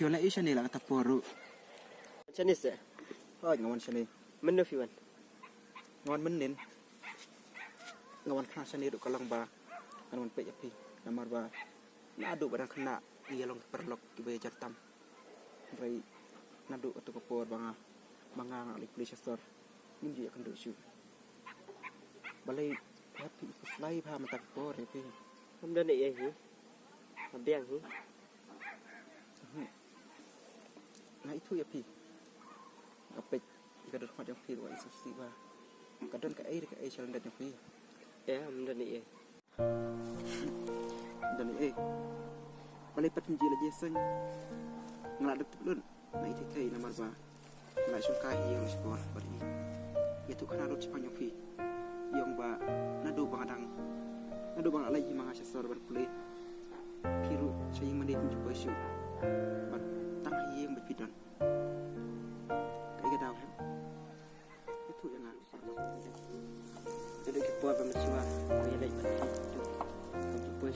piola isya nila kataporu. Chinese. Oh, ngawan siya ni. Menu fiwan. Ngawan menin. Ngawan kena siya ni kalang ba. Ngawan pe yapi. Namar ba. Nadu barang kena iya long perlok kibaya jartam. Rai nadu atau kapor banga banga li police store. Nim dia akan dosu. Balai happy fly pa matak por yapi. Hamdan ni hi. Hambiang hi. Nah itu ya pi ngapet kadon macam pi wa isu siwa kadon ka air jalan dan pi Ya, hamdan ni dan balai pat njila jeseng ngalak tulun na itu kai namar ba ngalak sungkai yang spor bari itu kan harus panjang pi yang ba nadu bangadang nadu bang alai manga sesor berkulit piru saya mandi mencoba isu tang yang berpidan kayak gadau itu yang harus Jadi kita buat bersama. Kaya lagi. Jumpa